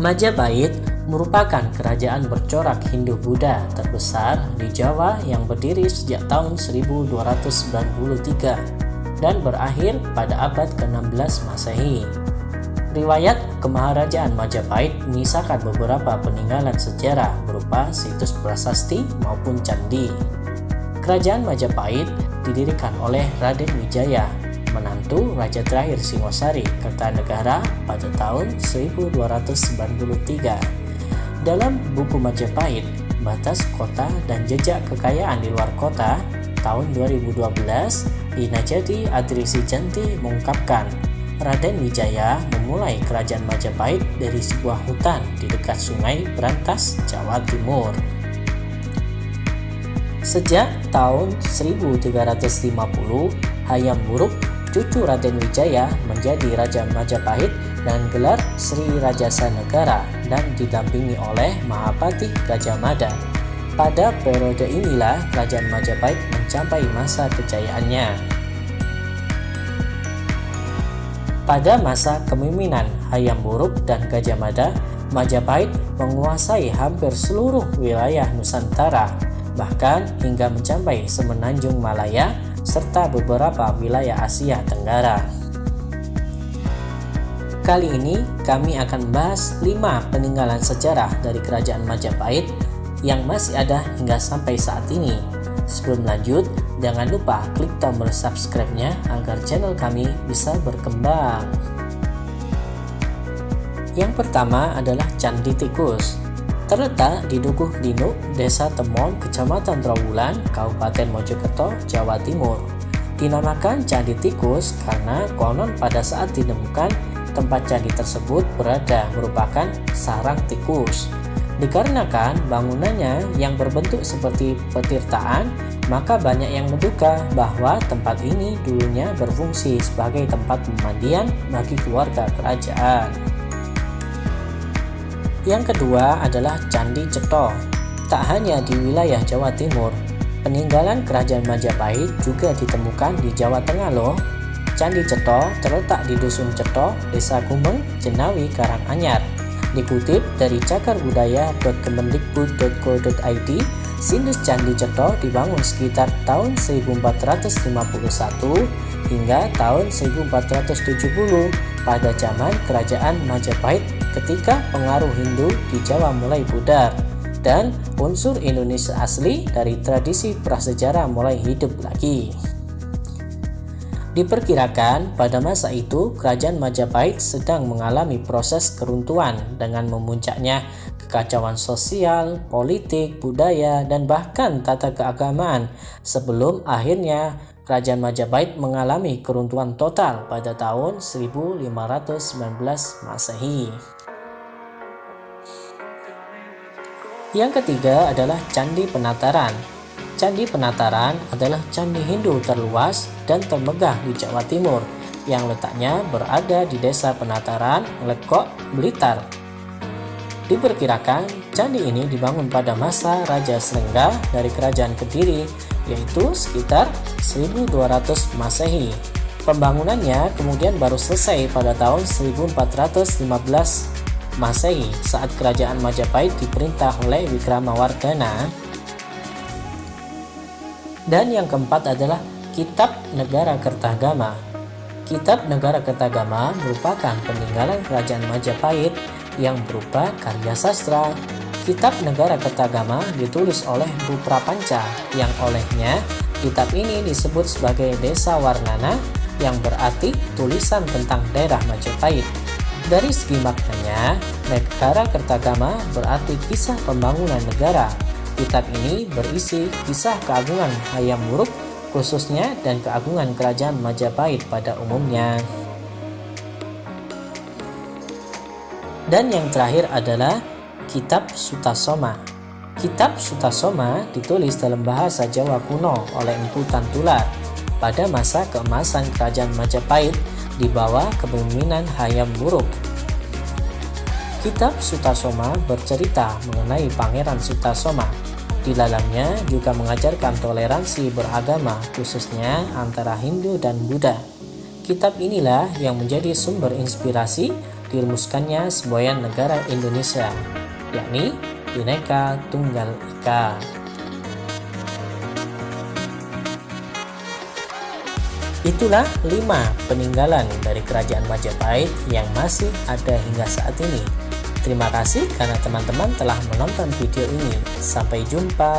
Majapahit merupakan kerajaan bercorak Hindu-Buddha terbesar di Jawa yang berdiri sejak tahun 1293 dan berakhir pada abad ke-16 Masehi. Riwayat Kemaharajaan Majapahit menyisakan beberapa peninggalan sejarah berupa situs prasasti maupun candi. Kerajaan Majapahit didirikan oleh Raden Wijaya, menantu Raja terakhir Singosari Kertanegara pada tahun 1293. Dalam buku Majapahit, batas kota dan jejak kekayaan di luar kota tahun 2012, Inajati Adrisi Janti mengungkapkan Raden Wijaya memulai kerajaan Majapahit dari sebuah hutan di dekat Sungai Brantas, Jawa Timur. Sejak tahun 1350, Hayam Wuruk, cucu Raden Wijaya, menjadi Raja Majapahit dan gelar Sri Rajasa Negara dan didampingi oleh Mahapati Gajah Mada. Pada periode inilah Kerajaan Majapahit mencapai masa kejayaannya. Pada masa kepemimpinan Hayam Wuruk dan Gajah Mada, Majapahit menguasai hampir seluruh wilayah Nusantara, bahkan hingga mencapai Semenanjung Malaya serta beberapa wilayah Asia Tenggara. Kali ini kami akan membahas 5 peninggalan sejarah dari Kerajaan Majapahit yang masih ada hingga sampai saat ini. Sebelum lanjut, jangan lupa klik tombol subscribe-nya agar channel kami bisa berkembang. Yang pertama adalah Candi Tikus. Terletak di Dukuh Dinuk, Desa Temon, Kecamatan Trawulan, Kabupaten Mojokerto, Jawa Timur. Dinamakan Candi Tikus karena konon pada saat ditemukan tempat candi tersebut merupakan sarang tikus. Dikarenakan bangunannya yang berbentuk seperti petirtaan, maka banyak yang menduga bahwa tempat ini dulunya berfungsi sebagai tempat pemandian bagi keluarga kerajaan. Yang kedua adalah Candi Cetho. Tak hanya di wilayah Jawa Timur, peninggalan Kerajaan Majapahit juga ditemukan di Jawa Tengah loh. Candi Cetho terletak di Dusun Cetho, Desa Gumeng, Jenawi, Karanganyar. Dikutip dari cakarbudaya.kemendikbud.go.id, situs Candi Cetho dibangun sekitar tahun 1451 hingga tahun 1470 pada zaman Kerajaan Majapahit ketika pengaruh Hindu di Jawa mulai pudar dan unsur Indonesia asli dari tradisi prasejarah mulai hidup lagi. Diperkirakan pada masa itu Kerajaan Majapahit sedang mengalami proses keruntuhan dengan memuncaknya kekacauan sosial, politik, budaya, dan bahkan tata keagamaan sebelum akhirnya Kerajaan Majapahit mengalami keruntuhan total pada tahun 1519 Masehi. Yang ketiga adalah Candi Penataran. Candi Penataran adalah candi Hindu terluas dan termegah di Jawa Timur yang letaknya berada di Desa Penataran, Lekok, Blitar. Diperkirakan candi ini dibangun pada masa Raja Srengga dari Kerajaan Kediri, yaitu sekitar 1200 Masehi. Pembangunannya kemudian baru selesai pada tahun 1415 Masehi saat Kerajaan Majapahit diperintah oleh Wikramawardhana. Dan yang keempat adalah Kitab Negara Kertagama. Kitab Negara Kertagama merupakan peninggalan Kerajaan Majapahit yang berupa karya sastra. Kitab Negara Kertagama ditulis oleh Ruprapanca yang olehnya kitab ini disebut sebagai Desa Warnana yang berarti tulisan tentang daerah Majapahit. Dari segi maknanya, Negara Kertagama berarti kisah pembangunan negara. Kitab ini berisi kisah keagungan Hayam Wuruk khususnya dan keagungan Kerajaan Majapahit pada umumnya. Dan yang terakhir adalah Kitab Sutasoma. Kitab Sutasoma ditulis dalam bahasa Jawa kuno oleh Empu Tantular pada masa keemasan Kerajaan Majapahit di bawah kepemimpinan Hayam Wuruk. Kitab Sutasoma bercerita mengenai Pangeran Sutasoma. Di dalamnya juga mengajarkan toleransi beragama, khususnya antara Hindu dan Buddha. Kitab inilah yang menjadi sumber inspirasi dirumuskannya semboyan negara Indonesia, yakni Bhinneka Tunggal Ika. Itulah 5 peninggalan dari Kerajaan Majapahit yang masih ada hingga saat ini. Terima kasih karena teman-teman telah menonton video ini. Sampai jumpa.